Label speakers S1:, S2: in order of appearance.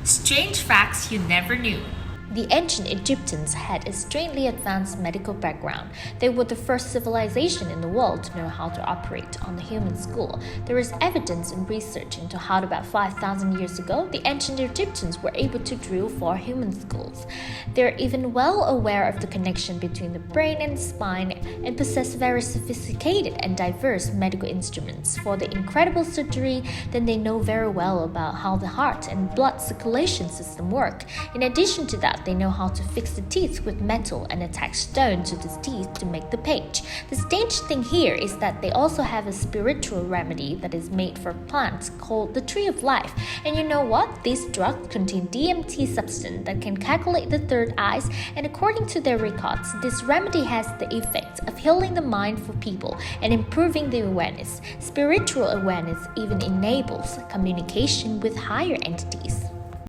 S1: Strange facts you never knew.
S2: The ancient Egyptians had a strangely advanced medical background. They were the first civilization in the world to know how to operate on the human skull. There is evidence and research into how about 5,000 years ago, the ancient Egyptians were able to drill 4 human skulls. They are even well aware of the connection between the brain and spine and possess very sophisticated and diverse medical instruments for the incredible surgery. Then they know very well about how the heart and blood circulation system work. In addition to that, they know how to fix the teeth with metal and attach stone to the teeth to make the page. The strange thing here is that they also have a spiritual remedy that is made from plants called the tree of life. And you know what? These drugs contain DMT substance that can calculate the third eyes, and according to their records, this remedy has the effect of healing the mind for people and improving the awareness. Spiritual awareness even enables communication with higher entities.